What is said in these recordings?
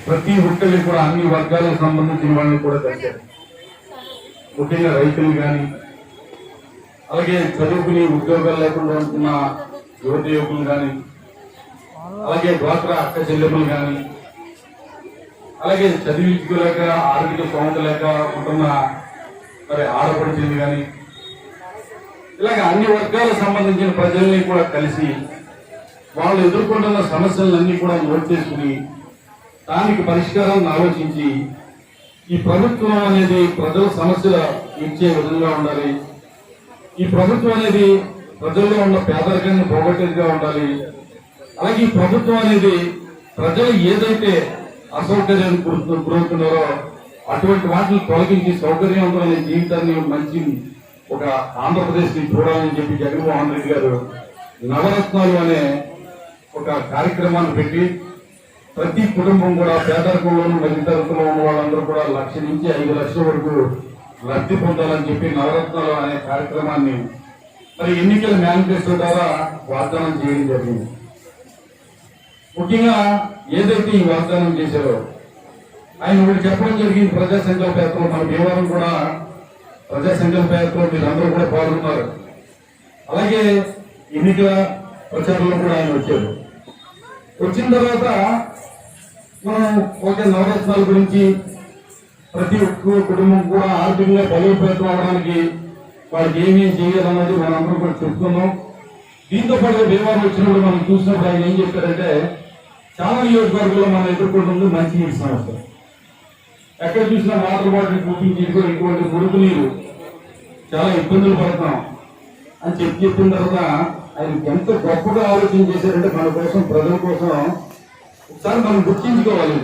ప్రతి ఒక్కరికి కూడా అన్ని వర్గాలకు సంబంధించిన వాళ్ళని కూడా కలిశారు. ముఖ్యంగా రైతులు కానీ, అలాగే చదువుకుని ఉద్యోగాలు లేకుండా ఉంటున్న యువత యువకులు కానీ, అలాగే డ్వాక్రా అక్క చెల్లెములు కానీ, అలాగే చదివించుకోలేక ఆర్థిక స్తోమత లేక ఉంటున్న మరి ఆడపడుచులు కానీ, ఇలాగ అన్ని వర్గాలకు సంబంధించిన ప్రజల్ని కూడా కలిసి వాళ్ళు ఎదుర్కొంటున్న సమస్యలన్నీ కూడా నోట్ చేసుకుని దానికి పరిష్కారాన్ని ఆలోచించి ఈ ప్రభుత్వం అనేది ప్రజల సమస్యలు ఇచ్చే విధంగా ఉండాలి, ఈ ప్రభుత్వం అనేది ప్రజల్లో ఉన్న పేదరికాన్ని పోగొట్టేదిగా ఉండాలి, అలాగే ఈ ప్రభుత్వం అనేది ప్రజలు ఏదైతే అసౌకర్యాన్ని గురవుతున్నారో అటువంటి వాటిని తొలగించి సౌకర్యవంతమైన జీవితాన్ని మంచి ఒక ఆంధ్రప్రదేశ్ ని చూడాలని చెప్పి జగన్మోహన్ రెడ్డి గారు నవరత్నాలు అనే ఒక కార్యక్రమాన్ని పెట్టి ప్రతి కుటుంబం కూడా పేదరికంలోనూ మధ్యతరగతిలో ఉన్న వాళ్ళందరూ కూడా 1 లక్ష నుంచి 5 లక్షల వరకు లబ్ధి పొందాలని చెప్పి నవరత్నాలు అనే కార్యక్రమాన్ని మరి ఎన్నికల మేనిఫెస్టో ద్వారా వాగ్దానం చేయడం జరిగింది. ముఖ్యంగా ఏదైతే ఈ వాగ్దానం చేశారో ఆయన ఒకటి చెప్పడం జరిగింది. ప్రజా సంకల్ప యాత్రలో మన భీమవరం కూడా ప్రజా సంకల్ప యాత్రలో మీరందరూ కూడా పాల్గొన్నారు. అలాగే ఎన్నికల ప్రచారంలో కూడా ఆయన వచ్చారు. వచ్చిన తర్వాత మనం ఒక నవరత్నాల గురించి ప్రతి ఒక్క కుటుంబం కూడా ఆర్థికంగా బలోపేతం అవడానికి వాళ్ళకి ఏమేమి చేయాలన్నది మనందరూ కూడా చెప్తున్నాం. దీంతో పాటు భీమవరం వచ్చినప్పుడు మనం చూసినప్పుడు ఆయన ఏం చెప్పారంటే చాలా నియోజకవర్గాల్లో మనం ఎదుర్కొంటుంది మంచినీటి సమస్య. ఎక్కడ చూసినా వాటర్ బాటిల్ బుకింగ్ చేసుకొని ఇటువంటి మురుగు నీరు చాలా ఇబ్బందులు పడుతున్నాం అని చెప్పిన తర్వాత ఆయన ఎంత గొప్పగా ఆలోచన చేశారంటే మన కోసం ప్రజల కోసం ఒకసారి మనం గుర్తించుకోవాలి.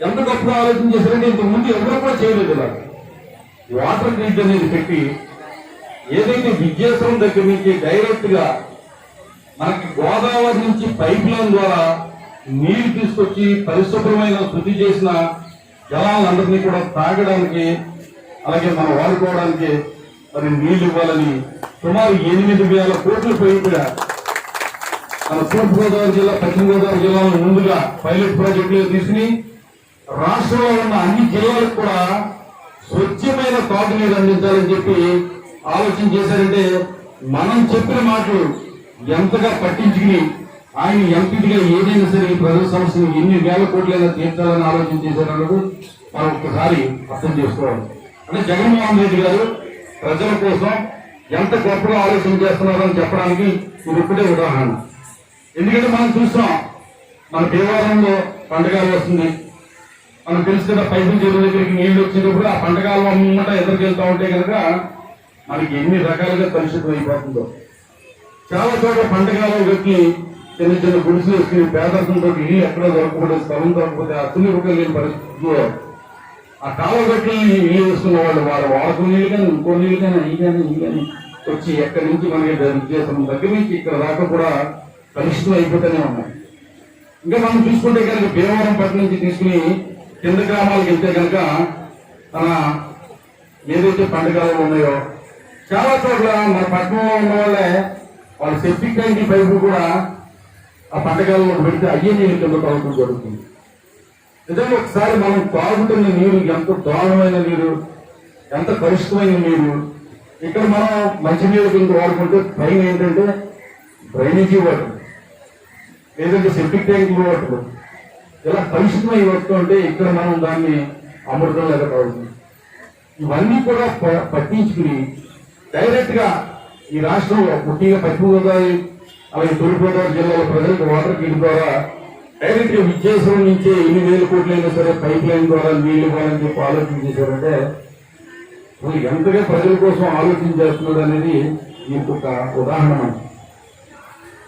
ఎంత గొప్పగా ఆలోచన చేశారంటే ఇంతకు ముందు ఎవరు కూడా చేయలేదు కదా. వాటర్ గ్రిడ్ అనేది పెట్టి ఏదైతే విద్యాసం దగ్గర నుంచి డైరెక్ట్ గా మనకి గోదావరి నుంచి పైప్ లైన్ ద్వారా నీళ్లు తీసుకొచ్చి పరిశుభ్రమైన శుద్ధి చేసిన జలాలందరినీ కూడా తాగడానికి అలాగే మనం వాడుకోవడానికి మరి నీళ్లు ఇవ్వాలని సుమారు 8,000 కోట్ల పైగా మన తూర్పుగోదావరి జిల్లా, పశ్చిమ గోదావరి జిల్లాలో ముందుగా పైలట్ ప్రాజెక్టులు తీసుకుని రాష్ట్రంలో ఉన్న అన్ని జిల్లాలకు కూడా స్వచ్ఛమైన తాగునీరు అందించాలని చెప్పి ఆలోచన చేశారంటే మనం చెప్పిన మాటలు ఎంతగా పట్టించుకుని ఆయన ఎంపీగా ఏదైనా సరే ఈ ప్రజల సమస్యను ఎన్ని వేల కోట్లైనా తీర్చాలని ఆలోచన చేశారన్నది మనం ఒక్కసారి అర్థం చేసుకోవాలి. అంటే జగన్మోహన్ రెడ్డి గారు ప్రజల కోసం ఎంత గొప్పగా ఆలోచన చేస్తున్నారని చెప్పడానికి ఇది ఇప్పుడే ఉదాహరణ. ఎందుకంటే మనం చూస్తాం మన భీమవరంలో పంటకాలం వస్తుంది, మనకు తెలుసు కదా. పైపుల చెరువు దగ్గరికి నీళ్లు వచ్చినప్పుడు ఆ పంటకాలం అన్నమాట ఎదురుకెళ్తా ఉంటే కనుక మనకి ఎన్ని రకాలుగా కలుషితం అయిపోతుందో. చాలా చోట్ల పంటకాలం వ్యక్తి చిన్న చిన్న గుడిసెలు వేసుకుని పేదరికంతో ఇల్లు ఎక్కడ దొరకకపోతే, స్థలం దొరకకపోతే అసలు కూడా లేని పరిస్థితుల్లో ఆ కాలువ గట్టి నీళ్ళు వేసుకున్న వాళ్ళు వాళ్ళ వాడకు నీళ్ళు కానీ ఇంకో నీళ్ళు కానీ ఈ కానీ వచ్చి ఎక్కడి నుంచి మనకి విద్యాసం దగ్గర నుంచి ఇక్కడ దాకా కూడా కలుషితం అయిపోతూనే ఉన్నాయి. ఇంకా మనం చూసుకుంటే కనుక భీమవరం పట్ల నుంచి తీసుకుని కింద గ్రామాలకు వెళ్తే కనుక మన ఏదైతే పంటకాలు ఉన్నాయో చాలా చోట్ల మన పట్టణంలో ఉన్న వాళ్ళే వాళ్ళ సెప్టిక్ ట్యాంక్ పైపు కూడా ఆ పంటకాలంలో పెడితే అయ్యే నీళ్ళు కింద తాగడం జరుగుతుంది. నిజంగా ఒకసారి మనం తాగుతున్న నీరు ఎంత దారుణమైన నీరు, ఎంత కలుషితమైన నీరు. ఇక్కడ మనం మంచినీళ్ళు కింద వాడుకుంటే పైన ఏంటంటే డ్రైనేజీ వాటర్, లేదంటే సెప్టిక్ ట్యాంక్ వాటర్ ఇలా కలుషితమై వస్తుంటే ఇక్కడ మనం దాన్ని అమృతం లేక తాగుతుంది. ఇవన్నీ కూడా పట్టించుకుని డైరెక్ట్ గా ఈ రాష్ట్రంలో ముఖ్యంగా పశ్చిమ గోదావరి అలాగే తూర్పుగోదావరి జిల్లాలో ప్రజలకు వాటర్ గ్రిడ్ ద్వారా డైరెక్ట్ గా విద్యాసం నుంచే 8,000 కోట్లైనా సరే పైప్ లైన్ ద్వారా నీళ్లు ఇవ్వాలని చెప్పి ఆలోచన చేశారంటే వాళ్ళు ఎంతగా ప్రజల కోసం ఆలోచన చేస్తున్నారు అనేది దీనికి ఒక ఉదాహరణ.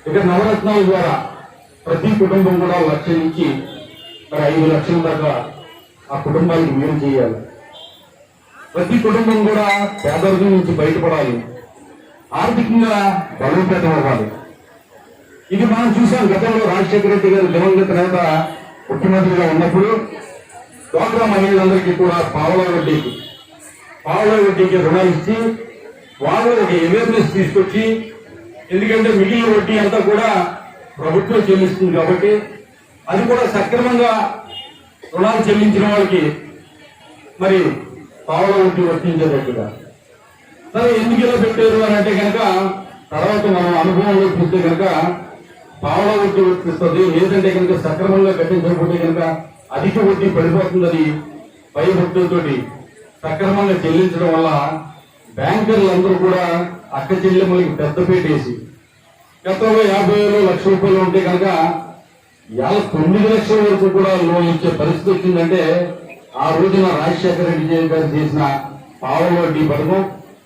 ఇక నవరత్నాల ద్వారా ప్రతి కుటుంబం కూడా 1 లక్ష నుంచి మరి 5 లక్షల దాకా ఆ కుటుంబానికి మేలు చేయాలి. ప్రతి కుటుంబం కూడా పేదరికం నుంచి బయటపడాలి, ఆర్థికంగా బలోపేతం అవ్వాలి. ఇది మనం చూసాం గతంలో రాజశేఖర రెడ్డి గారు దివంగత నేత ముఖ్యమంత్రిగా ఉన్నప్పుడు డ్వాక్రా మహిళలందరికీ కూడా పావలా వడ్డీకి రుణాలు ఇచ్చి వాళ్ళు ఒక అవేర్నెస్ తీసుకొచ్చి, ఎందుకంటే మిగిలిన వడ్డీ అంతా కూడా ప్రభుత్వం చెల్లిస్తుంది కాబట్టి అది కూడా సక్రమంగా రుణాలు చెల్లించిన వాళ్ళకి మరి పావుల వడ్డీ వర్తించేటట్టుగా. సరే ఎందుకు ఇలా పెట్టారు అని అంటే కనుక తర్వాత మనం అనుభవంలో చూస్తే కనుక పావుల వడ్డీ వర్తిస్తుంది, లేదంటే కనుక సక్రమంగా కట్టించకపోతే కనుక అధిక వడ్డీ పడిపోతుందని పై వడ్డీతోటి సక్రమంగా చెల్లించడం వల్ల బ్యాంకర్లందరూ కూడా అక్క చెల్లెమ్మలకి పెద్దపీట వేసి గతంలో 50,000 లక్ష రూపాయలు ఉంటే కనుక ఇవాళ 9 లక్షల వరకు కూడా లోన్ ఇచ్చే పరిస్థితి వచ్చిందంటే ఆ రోజున రాజశేఖర రెడ్డి గారు చేసిన పావుల వడ్డీ పథకం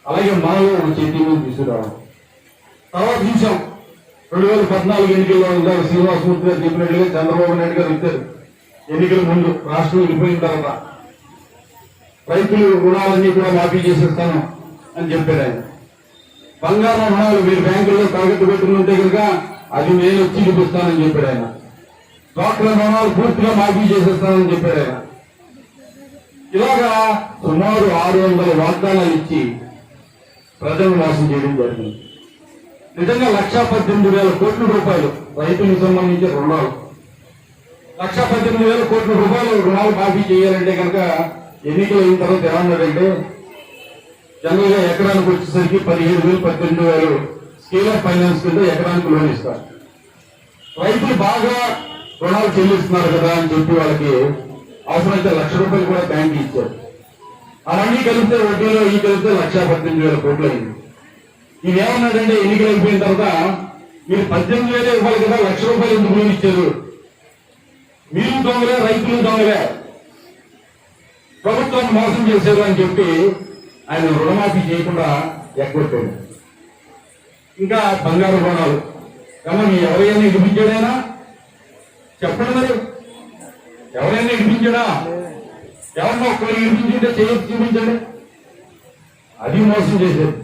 అలాగే మనలో ఒక చేతిని తీసుకురావడం. తర్వాత చూసాం 2014 ఎన్నికల్లో ఇందాక శ్రీనివాసమూర్తి గారు చెప్పినట్లుగా చంద్రబాబు నాయుడు గారు ఇచ్చారు. ఎన్నికల ముందు రాష్ట్రం వెళ్ళిపోయిన తర్వాత రైతులు రుణాలన్నీ కూడా మాఫీ చేసేస్తాను అని చెప్పారు ఆయన. బంగారం రుణాలు మీరు బ్యాంకుల్లో తాకట్టు పెట్టుకుంటే కనుక అది నేను వచ్చి చూపిస్తానని చెప్పాడు ఆయన. డాక్టర్ల రుణాలు పూర్తిగా మాఫీ చేసేస్తానని చెప్పాడు ఆయన. ఇలాగా సుమారు 600 వాగ్దానాలు ఇచ్చి ప్రజలు మోసం చేయడం జరిగింది. నిజంగా 1,18,000 కోట్ల రూపాయలు రైతులకు సంబంధించిన రుణాలు, 1,18,000 కోట్ల రూపాయలు రుణాలు మాఫీ చేయాలంటే కనుక ఎన్నికలు అయిన తర్వాత ఎలా ఉన్నారంటే జనరల్ గా ఎకరానికి వచ్చేసరికి 17,000 18,000 స్కేల్ ఆఫ్ ఫైనాన్స్ కింద ఎకరానికి లోన్ ఇస్తారు. రైతులు బాగా రుణాలు చెల్లిస్తున్నారు కదా అని చెప్పి వాళ్ళకి అవసరమైతే 1,00,000 రూపాయలు కూడా బ్యాంక్ ఇచ్చారు. అవన్నీ కలిపితే వడ్డీలో ఈ కలిపితే 1,18,000 కోట్లు అయింది. ఇవేమన్నాడంటే ఎన్నికలు అయిపోయిన తర్వాత మీరు 18,000 ఇవ్వాలి కదా, 1,00,000 రూపాయలు ఎందుకు లోన్ ఇచ్చారు, మీరు దొంగలే రైతులు దొంగలే, ప్రభుత్వాన్ని మోసం చేశారు అని చెప్పి ఆయన రుణమాఫీ చేయకుండా ఎగ్గొట్టాడు. ఇంకా బంగారు రుణాలు కానీ ఎవరైనా ఇడిపించాడైనా చెప్పండి, మరి ఎవరైనా ఇడిపించాడా? ఎవరినో ఒక్కరు ఇడిపించుంటే చేయొచ్చు, చూపించండి. అది మోసం చేశారు.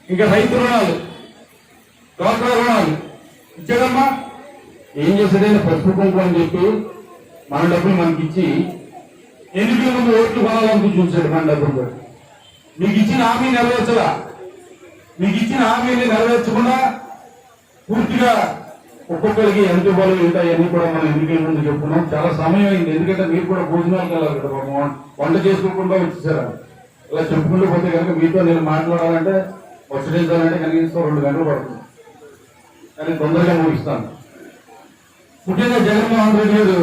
ఇంకా రైతు రుణాలు, డ్వాక్రా రుణాలు ఇచ్చాడమ్మా. ఏం చేశాడైనా పసుపు కుంకుమ అని చెప్పి మన డబ్బులు మనకిచ్చి ఎన్నికల ముందు ఓట్లు కొనాలని చూశాడు. మన డబ్బులు మీకు ఇచ్చిన హామీ నెరవేర్చలా, మీకు ఇచ్చిన హామీని నెరవేర్చకుండా పూర్తిగా ఒక్కొక్కరికి ఎంత బలం ఉంటాయి అన్ని కూడా మనం ఎన్నికల ముందు చెప్పుకున్నాం. చాలా సమయం అయింది, ఎందుకంటే మీరు కూడా భోజనాలకు వెళ్ళాలి కదా, వంట చేసుకోకుండా వచ్చేసారా. ఇలా చెప్పుకుంటూ పోతే కనుక మీతో నేను మాట్లాడాలంటే వచ్చేసానంటే కనీసం 2 గంటలు పడుతుంది, కానీ తొందరగా ముగిస్తాను. ముఖ్యంగా జగన్మోహన్ రెడ్డి గారు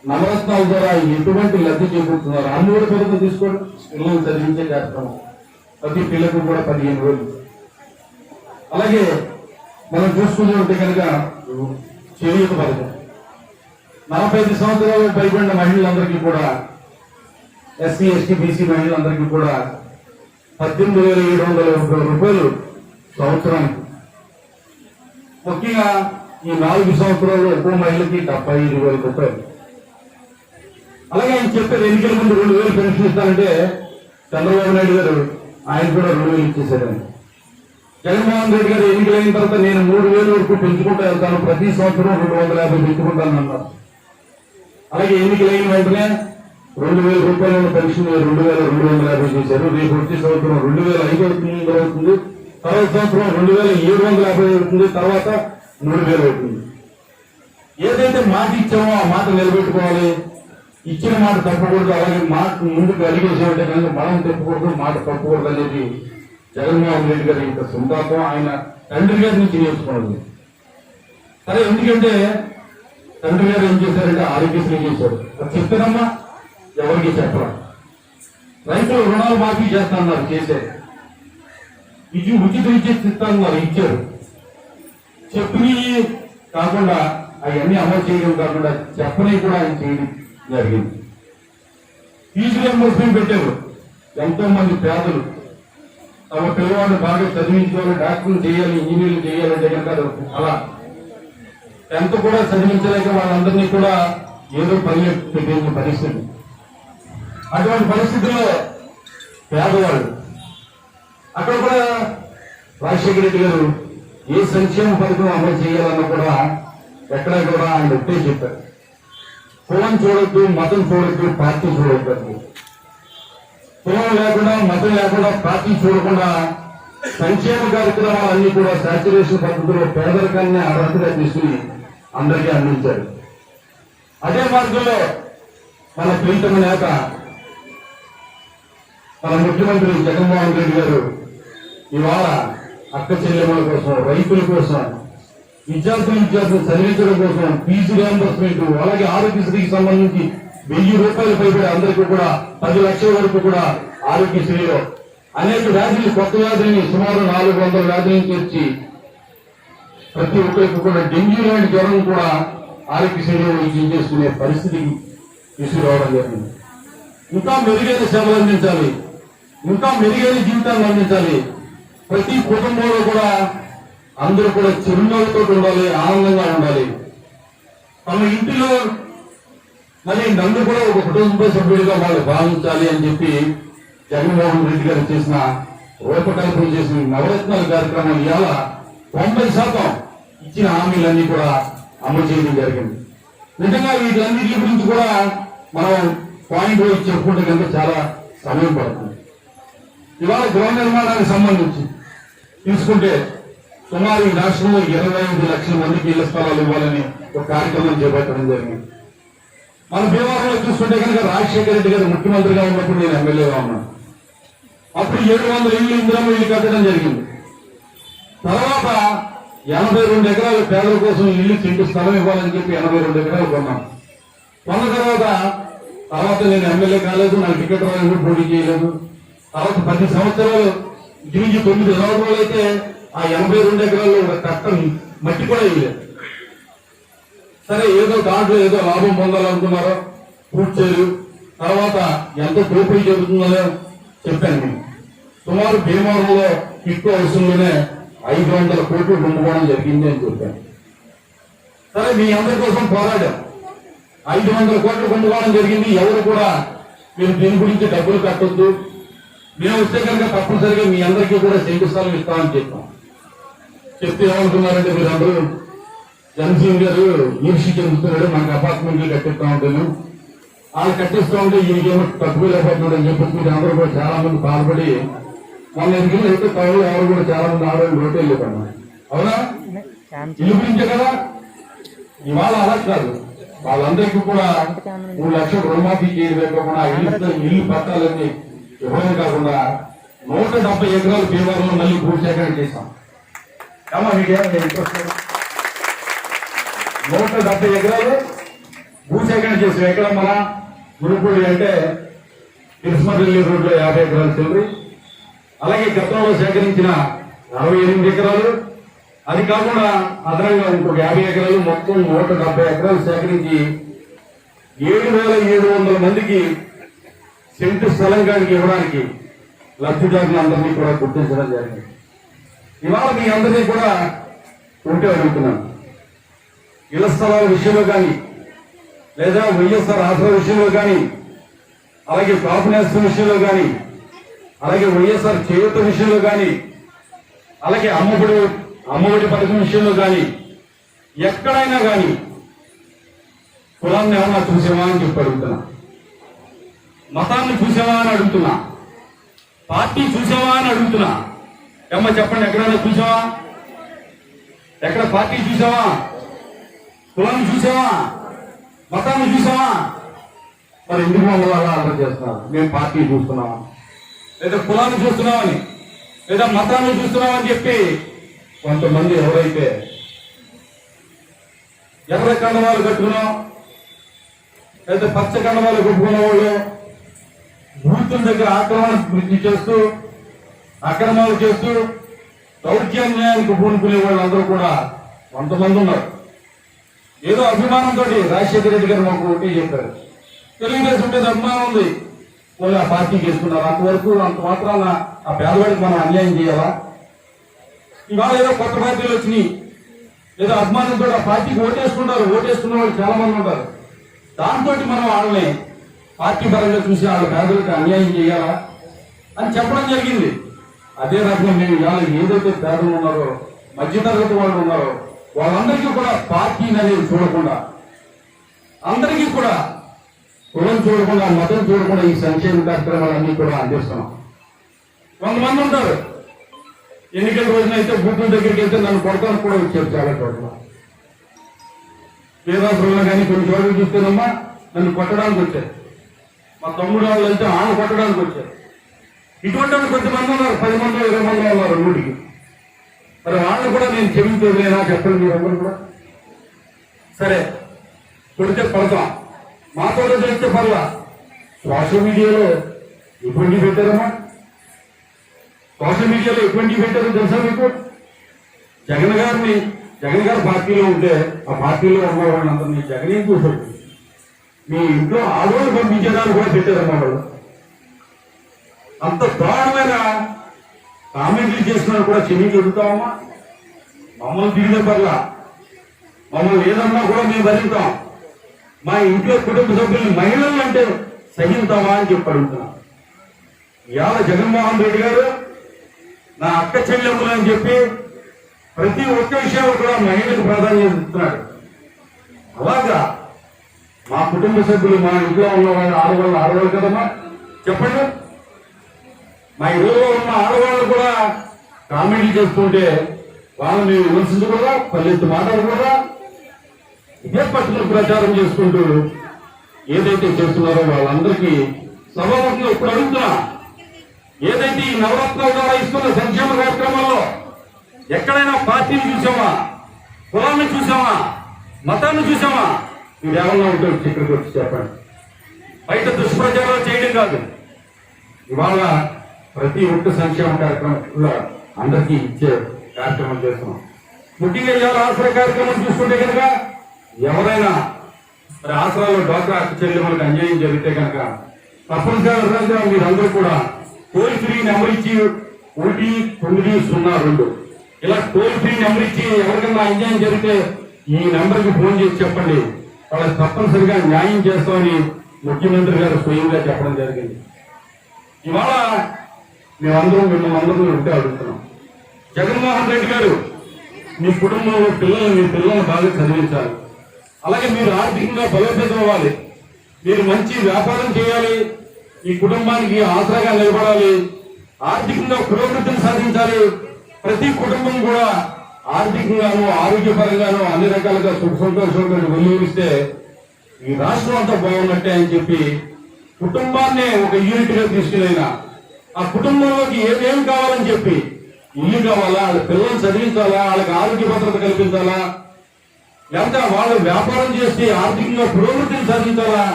నవరత్నాల ద్వారా ఎటువంటి లబ్ధి చేకూరుతున్నారు. అన్ని కూడా పథకం తీసుకోండి, పిల్లలు చదివించే కార్యక్రమం, ప్రతి పిల్లలకు కూడా 15 రోజులు. అలాగే మనం చూసుకుంటూ ఉంటే కనుక చేయూత పథకం 45 సంవత్సరాలు పైబడిన మహిళలందరికీ కూడా, ఎస్సీ ఎస్టీ బీసీ మహిళలందరికీ కూడా 18,700 రూపాయలు సంవత్సరానికి. ముఖ్యంగా ఈ 4 సంవత్సరాల్లో ఒక్కో మహిళకి 75,000 రూపాయలు. అలాగే ఆయన చెప్పారు ఎన్నికల ముందు 2,000 పెన్షన్ ఇస్తానంటే చంద్రబాబు నాయుడు గారు ఆయన కూడా 2,000 ఇచ్చేశారని. జగన్మోహన్ రెడ్డి గారు ఎన్నికలైన తర్వాత నేను 3,000 వరకు పెంచుకుంటూ వెళ్తాను, ప్రతి సంవత్సరం 250 పెంచుకుంటాను అన్నారు. అలాగే ఎన్నికలైన వెంటనే 2,000 రూపాయల పెన్షన్ 2,250 చేశారు. రేపు వచ్చే సంవత్సరం 2,500 అవుతుంది, తర్వాత సంవత్సరం 2,750 అవుతుంది, తర్వాత 3,000 అవుతుంది. ఏదైతే మాట ఇచ్చామో ఆ మాట నిలబెట్టుకోవాలి, ఇచ్చిన మాట తప్పకూడదు. అలాగే మాట ముందుకు అడిగేసామంటే కనుక మనం తప్పకూడదు, మాట తప్పకూడదు అనేది జగన్మోహన్ రెడ్డి గారి ఇంత సొంతాతం ఆయన తండ్రి గారి నుంచి నేర్చుకున్నది. సరే, ఎందుకంటే తండ్రి గారు ఏం చేశారంటే ఆరోగ్యశ్రీ చేశారు. అది చెప్తానమ్మా, ఎవరికి చెప్పరా. రైతులు రుణాలు మాఫీ చేస్తాన్నారు, చేశారు. ఇది ఉచిత విద్యుత్ ఇస్తానన్నారు, ఇచ్చారు. చెప్పని కాకుండా అవన్నీ అమలు చేయడం కాకుండా చెప్పని కూడా ఆయన చేయడం జరిగింది. ఫీజు రియంబర్స్మెంట్ పెట్టారు. ఎంతో మంది పేదలు తమ పిల్లవాడిని బాగా చదివించుకోవాలి, డాక్టర్లు చేయాలి, ఇంజనీర్లు చేయాలంటే కనుక అలా 10th కూడా చదివించలేక వాళ్ళందరినీ కూడా ఏదో పని పెట్టిన పరిస్థితి. అటువంటి పరిస్థితుల్లో పేదవాళ్ళు అక్కడ కూడా రాజశేఖర రెడ్డి గారు ఏ సంక్షేమ పథకం అమలు చేయాలన్నా కూడా ఎక్కడా కూడా ఆయన ఒట్టే చెప్పారు. కులం చూడొద్దు, మతం చూడొద్దు, పార్టీ చూడొద్దు. కులం లేకుండా, మతం లేకుండా, పార్టీ చూడకుండా సంక్షేమ కార్యక్రమాలన్నీ కూడా సాచురేషన్ పద్ధతిలో పేదరికాన్ని అర్హతగా తీసుకుని అందరికీ అందించారు. అదే మార్గంలో మన ప్రీతమ నేత మన ముఖ్యమంత్రి జగన్మోహన్ రెడ్డి గారు ఇవాళ అక్క చెల్లెమ్మల కోసం, రైతుల కోసం, విద్యార్థులు చదివించడం కోసం ఫీజు రియంబర్స్మెంట్, అలాగే ఆరోగ్యశ్రీకి సంబంధించి 1000 రూపాయలు పైబడి అందరికీ కూడా 10 లక్షల వరకు కూడా ఆరోగ్యశ్రీలో అనేక వ్యాధులు, కొత్త వ్యాధుల్ని సుమారు 400 వ్యాధులను చేర్చి ప్రతి ఒక్కరికి కూడా డెంగ్యూ లాంటి జ్వరం కూడా ఆరోగ్యశ్రీలో వైద్యం చేసుకునే పరిస్థితికి తీసుకురావడం జరిగింది. ఇంకా మెరుగైన సేవలు అందించాలి, ఇంకా మెరుగైన జీవితాన్ని అందించాలి. ప్రతి కుటుంబంలో కూడా అందరూ కూడా చిరునవ్వుతో ఉండాలి, ఆనందంగా ఉండాలి. తమ ఇంటిలో మరి నన్ను కూడా ఒక కుటుంబ సభ్యుడిగా వాళ్ళు భావించాలి అని చెప్పి జగన్మోహన్ రెడ్డి గారు చేసిన రూపకల్పన చేసిన నవరత్నాల కార్యక్రమం ఇవాళ 90% ఇచ్చిన హామీలన్నీ కూడా అమలు చేయడం జరిగింది. నిజంగా వీటన్నిటి గురించి కూడా మనం పాయింట్ వైజ్ చెప్పుకుంటే కనుక చాలా సమయం పడుతుంది. ఇవాళ గృహ నిర్మాణానికి సంబంధించి తీసుకుంటే సుమారు ఈ రాష్ట్రంలో 25 లక్షల మందికి ఇళ్ల స్థలాలు ఇవ్వాలని ఒక కార్యక్రమం చేపట్టడం జరిగింది. మన భీమవరంలో చూసుకుంటే కనుక రాజశేఖర రెడ్డి గారు ముఖ్యమంత్రిగా ఉన్నప్పుడు నేను ఎమ్మెల్యేగా ఉన్నాను. అప్పుడు 700 ఇళ్లు ఇందిరమ్మ ఇల్లు కట్టడం జరిగింది. తర్వాత 82 ఎకరాలు పేదల కోసం ఇల్లు చెంటు స్థలం ఇవ్వాలని చెప్పి 82 ఎకరాలు కొన్నాం. కొన్న తర్వాత నేను ఎమ్మెల్యే కాలేదు, నాకు టికెట్ రాలేదు, పోటీ చేయలేదు. తర్వాత 10 సంవత్సరాలు ఇంచుమించు 9 సంవత్సరాలు అయితే ఆ 82 ఎకరాల్లో కట్ట మట్టి కూడా ఇవ్వలేదు. సరే, ఏదో దాంట్లో ఏదో లాభం పొందాలనుకున్నారో పూర్తి చేయరు. తర్వాత ఎంత దోపిడీ జరుగుతుందో చెప్పాను. నేను సుమారు భీమవరంలో కిట్టు హౌస్లోనే 500 కోట్లు కుంభకోణం జరిగింది అని చెప్పాను. సరే, మీ అందరి కోసం పోరాడాం. 500 కోట్లు కుంభకోణం జరిగింది. ఎవరు కూడా మీరు దీని గురించి డబ్బులు కట్టొద్దు, మేము వస్తే కనుక తప్పనిసరిగా మీ అందరికీ కూడా శంకుస్థానం ఇస్తామని చెప్పాం. చెప్తే ఏమనుకున్నారంటే మీరందరూ జనసింగ్ గారు ఈర్షి చెందుతున్నాడు, మనకు అపార్ట్మెంట్లు కట్టిస్తా ఉంటాను, వాళ్ళు కట్టిస్తా ఉంటే ఈయనకేమో తక్కువ అపార్ట్మెంట్ అని చెప్పేసి మీరు అందరూ కూడా చాలా మంది బాధపడి మన ఎన్నికలు అయితే తమలో ఎవరు కూడా చాలా మంది ఆడవాళ్ళు రోడ్డు వెళ్ళిపోతాను. అవునా? ఇల్లు గురించే కదా. ఇవాళ అలా కాదు, వాళ్ళందరికీ కూడా 3 లక్షలు రుణమాఫీ చేయలేకుండా ఇల్లు పట్టాలని ఇవ్వడం కాకుండా 170 ఎకరాలు భీమవరంలో మళ్ళీ భూసేకరణ చేశాం. అమ్మా మీకేమైనా ఇంట్రెస్ట్? 170 ఎకరాలు భూసేకరణ చేసాం. ఎక్కడ మన గురుపూడి అంటే కృష్ణపల్లి రోడ్లో 50 ఎకరాలు చిల్లరి, అలాగే గతంలో సేకరించిన 68 ఎకరాలు, అది కాకుండా అదనంగా ఇంకొక 50 ఎకరాలు, మొత్తం 170 ఎకరాలు సేకరించి 7,700 మందికి సెంటు స్థలం కాడికి ఇవ్వడానికి లబ్ధిదారులందరినీ కూడా గుర్తించడం జరిగింది. ఇవాళ మీ అందరినీ కూడా ఉంటే అడుగుతున్నాను, ఇళ్ల స్థలాల విషయంలో కానీ, లేదా వైఎస్ఆర్ ఆసరా విషయంలో కానీ, అలాగే కాపు నేస్తం విషయంలో కానీ, అలాగే వైఎస్ఆర్ చేయూత విషయంలో కానీ, అలాగే అమ్మఒడి పథకం విషయంలో కానీ, ఎక్కడైనా కానీ కులాన్ని ఏమన్నా చూసావా అని చెప్పి అడుగుతున్నా, మతాన్ని చూసావా అని అడుగుతున్నా, పార్టీ చూసావా అని అడుగుతున్నా. ఏమ్మా చెప్పండి, ఎక్కడైనా చూసావా? ఎక్కడ పార్టీ చూసావా? కులాన్ని చూసావా? మతాన్ని చూసావా? మరి ఎందుకు మమ్మల్ని అలా అర్థం చేస్తున్నారు? మేము పార్టీ చూస్తున్నామా, లేదా కులాన్ని చూస్తున్నామని, లేదా మతాన్ని చూస్తున్నామని చెప్పి కొంతమంది ఎవరైతే ఎర్ర కండవాళ్ళు కట్టుకున్నాం, లేదా పచ్చ కండవాళ్ళు కొట్టుకున్న వాళ్ళు బూతుల దగ్గర ఆక్రమణ వృద్ధి చేస్తూ, అక్రమాలు చేస్తూ, దౌర్జన్యానికి పూనుకునే వాళ్ళందరూ కూడా కొంతమంది ఉన్నారు. ఏదో అభిమానంతో రాజశేఖర రెడ్డి గారు మాకు ఒకటి చెప్పారు, తెలుగుదేశం మీద అభిమానం ఉంది, వాళ్ళు ఆ పార్టీకి వేసుకున్నారు. అంతవరకు అంత మాత్రాన ఆ పేదవాడికి మనం అన్యాయం చేయాలా? ఇవాళ ఏదో కొత్త పార్టీలు వచ్చినాయి, ఏదో అభిమానంతో ఆ పార్టీకి ఓటేసుకున్నారు. ఓటేసుకున్న వాళ్ళు చాలా మంది ఉంటారు. దాంతో మనం వాళ్ళని పార్టీ పరంగా చూసి వాళ్ళ పేదలకు అన్యాయం చేయాలా అని చెప్పడం జరిగింది. అదే రకంగా మేము ఇవాళ ఏదైతే పేదలు ఉన్నారో, మధ్యతరగతి వాళ్ళు ఉన్నారో, వాళ్ళందరికీ కూడా పార్టీని అనేది చూడకుండా, అందరికీ కూడా కులం చూడకుండా, మతం చూడకుండా ఈ సంక్షేమ కార్యక్రమాలన్నీ కూడా అందిస్తున్నాం. కొంతమంది ఉంటారు, ఎన్నికల రోజున అయితే బూతుల దగ్గరికి వెళ్తే నన్ను కొడతానికి కూడా వచ్చారు చాలా చోట్ల. పేదాసులో కానీ కొన్ని చోట్ల చూస్తేనమ్మా నన్ను కొట్టడానికి వచ్చారు. మా తమ్ముడు వాళ్ళు అయితే ఆమె కొట్టడానికి వచ్చారు. ఇటువంటి కొంతమంది ఉన్నారు, 10 మంది 20 మంది ఉన్నారు ఊరికి. మరి వాళ్ళని కూడా నేను క్షమించలేనా చెప్పండి మీరందరూ కూడా. సరే కొడితే పడతాం, మాతో చేస్తే పర్లా. సోషల్ మీడియాలో ఎటువంటి పెట్టారమ్మా? సోషల్ మీడియాలో ఎటువంటి పెట్టారో తెలుసా మీకు? జగన్ గారు పార్టీలో ఉంటే ఆ పార్టీలో ఉన్న వాళ్ళందరినీ జగన్ ఏం చూసాడు. మీ ఇంట్లో ఆడవాళ్ళు పంపించేదాన్ని కూడా పెట్టారమ్మా వాళ్ళు. అంత దారుణమైన కామెంట్లు చేసిన కూడా క్షమించుతామమ్మా. మమ్మల్ని తిరిగే పర్లా, మమ్మల్ని ఏదన్నా కూడా మేము భరిస్తాం. మా ఇంట్లో కుటుంబ సభ్యులు మహిళలు అంటే సహిస్తామా అని చెప్పి అడుగుతున్నాం. ఇవాళ జగన్మోహన్ రెడ్డి గారు నా అక్క చెల్లెములు అని చెప్పి ప్రతి ఒక్క విషయంలో కూడా మహిళలకు ప్రాధాన్యత ఇస్తున్నాడు. అలాగా మా కుటుంబ సభ్యులు, మా ఇంట్లో ఉన్న వాళ్ళు ఆడవాళ్ళు కదమ్మా చెప్పండి. మా ఇంట్లో ఉన్న ఆడవాళ్ళు కూడా కామెంట్లు చేస్తుంటే వాళ్ళని విమర్శించకూడదా? పల్లెత్తు మాట్లాడకూడదా? ఇదే పట్టుదల ప్రచారం చేసుకుంటూ ఏదైతే చేస్తున్నారో వాళ్ళందరికీ సభాముఖంగా ఇప్పుడు అడుగుతున్నా, ఏదైతే ఈ నవరత్నాల ద్వారా ఇస్తున్న సంక్షేమ కార్యక్రమాల్లో ఎక్కడైనా పార్టీని చూసామా, కులాన్ని చూసామా, మతాన్ని చూసామా? మీరేమన్నా ఉంటే ఇక్కడికి వచ్చి చెప్పండి. బయట దుష్ప్రచారాలు చేయడం కాదు, ఇవాళ ప్రతి ఒక్క సంక్షేమ కార్యక్రమంలో అందరికీ ఇచ్చే కార్యక్రమం చేస్తున్నాం. ముఖ్యంగా ఇవాళ ఆశ్రయ కార్యక్రమం చూసుకుంటే కనుక ఎవరైనా మరి ఆశ్రయాల్లో డ్వాక్రా చెల్లెమ్మలకు అన్యాయం జరిగితే కనుక తప్పనిసరిగా మీరందరూ కూడా టోల్ ఫ్రీ నెంబర్ ఇచ్చి 1902 ఇలా టోల్ ఫ్రీ నెంబర్ ఇచ్చి ఎవరికైనా అన్యాయం జరిగితే ఈ నెంబర్ కి ఫోన్ చేసి చెప్పండి, వాళ్ళకి తప్పనిసరిగా న్యాయం చేస్తామని ముఖ్యమంత్రి గారు స్వయంగా చెప్పడం జరిగింది. ఇవాళ మిమ్మల్ని అందరూ ఉంటే అడుగుతున్నాం, జగన్మోహన్ రెడ్డి గారు మీ కుటుంబంలో మీ పిల్లల్ని బాగా చదివించాలి. అలాగే మీరు ఆర్థికంగా బలోపేతం అవ్వాలి, మీరు మంచి వ్యాపారం చేయాలి, ఈ కుటుంబానికి ఆసరాగా నిలబడాలి, ఆర్థికంగా పురోగతిని సాధించాలి. ప్రతి కుటుంబం కూడా ఆర్థికంగాను ఆరోగ్యపరంగాను అన్ని రకాలుగా సుఖ సంతోషంతో వెలువరిస్తే ఈ రాష్ట్రం అంతా బాగున్నట్టే అని చెప్పి కుటుంబాన్నే ఒక యూనిట్ గా తీసుకెళ్ళినా ఆ కుటుంబంలోకి ఏమేం కావాలని చెప్పి ఇల్లు కావాలా, వాళ్ళ పిల్లల్ని చదివించాలా, వాళ్ళకి ఆరోగ్య భద్రత కల్పించాలా, లేకపోతే వాళ్ళు వ్యాపారం చేసి ఆర్థికంగా పురోగతిని సాధించాలా,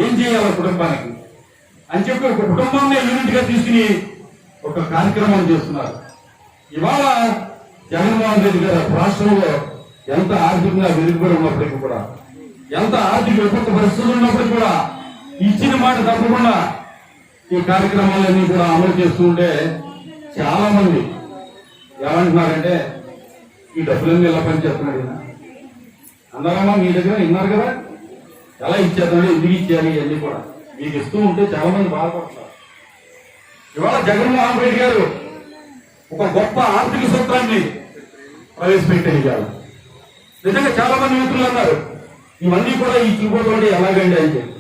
ఏం చేయాలి కుటుంబానికి అని చెప్పి ఒక కుటుంబాన్ని యూనిట్ గా తీసుకుని ఒక కార్యక్రమం చేస్తున్నారు. ఇవాళ జగన్మోహన్ రెడ్డి గారు రాష్ట్రంలో ఎంత ఆర్థికంగా వెనుకబడి ఉన్నప్పటికీ కూడా, ఎంత ఆర్థిక విపత్తు పరిస్థితులు ఉన్నప్పటికీ కూడా ఇచ్చిన మాట తప్పకుండా ఈ కార్యక్రమాలన్నీ కూడా అమలు చేస్తుంటే చాలా మంది ఏమంటున్నారంటే ఈ డబ్బులన్నీ ఎలా పనిచేస్తున్నాడు అందరమ్మా మీ దగ్గర విన్నారు కదా, ఎలా ఇచ్చేస్తున్నాడు, ఎందుకు ఇచ్చేయాలి, ఇవన్నీ కూడా మీకు ఇస్తూ ఉంటే చాలా మంది బాధపడుతున్నారు. ఇవాళ జగన్మోహన్ రెడ్డి గారు ఒక గొప్ప ఆర్థిక సూత్రాన్ని ప్రవేశపెట్టారు. నిజంగా చాలా మంది మిత్రులు అన్నారు ఇవన్నీ కూడా ఈ చూపుతోటి ఎలాగండి అని చెప్పి.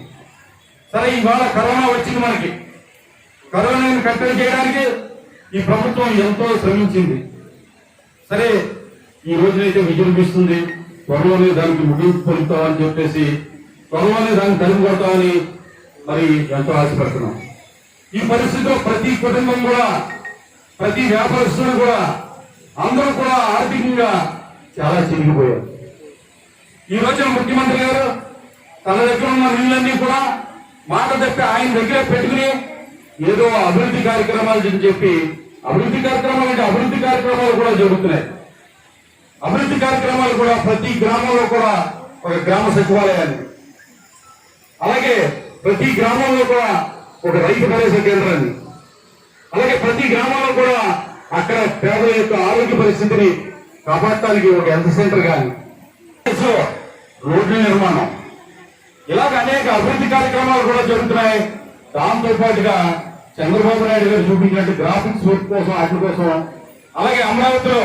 సరే ఇవాళ కరోనా వచ్చింది, మనకి కరోనాను కట్టడి చేయడానికి ఈ ప్రభుత్వం ఎంతో శ్రమించింది. సరే ఈ రోజునైతే విజృంభిస్తుంది, త్వరలోనే దానికి ముగింపు పొందుతామని చెప్పేసి త్వరలోనే దాన్ని తరిమి కొడతామని మరి ఎంతో ఆశపడుతున్నాం. ఈ పరిస్థితిలో ప్రతి కుటుంబం కూడా, ప్రతి వ్యాపారస్తులు కూడా, అందరూ కూడా ఆర్థికంగా చాలా చిరిగిపోయారు. ఈ రోజున ముఖ్యమంత్రి గారు తన దగ్గర ఉన్న నీళ్ళన్నీ కూడా మాట తప్పి ఆయన దగ్గర పెట్టుకుని ఏదో అభివృద్ధి కార్యక్రమాలు చెప్పి, అభివృద్ధి కార్యక్రమాలు అంటే అభివృద్ధి కార్యక్రమాలు కూడా జరుగుతున్నాయి. అభివృద్ధి కార్యక్రమాలు కూడా ప్రతి గ్రామంలో కూడా ఒక గ్రామ సచివాలయాన్ని, అలాగే ప్రతి గ్రామంలో కూడా ఒక రైతు భరోసా కేంద్రాన్ని, అలాగే ప్రతి గ్రామంలో కూడా అక్కడ పేదల యొక్క ఆరోగ్య పరిస్థితిని కాపాడటానికి ఒక హెల్త్ సెంటర్ కానీ, రోడ్ల నిర్మాణం, ఇలాగ అనేక అభివృద్ధి కార్యక్రమాలు కూడా జరుగుతున్నాయి. దాంతో పాటుగా చంద్రబాబు నాయుడు గారు చూపించినట్టు గ్రాఫిక్స్ వర్క్ కోసం, వాటి కోసం, అలాగే అమరావతిలో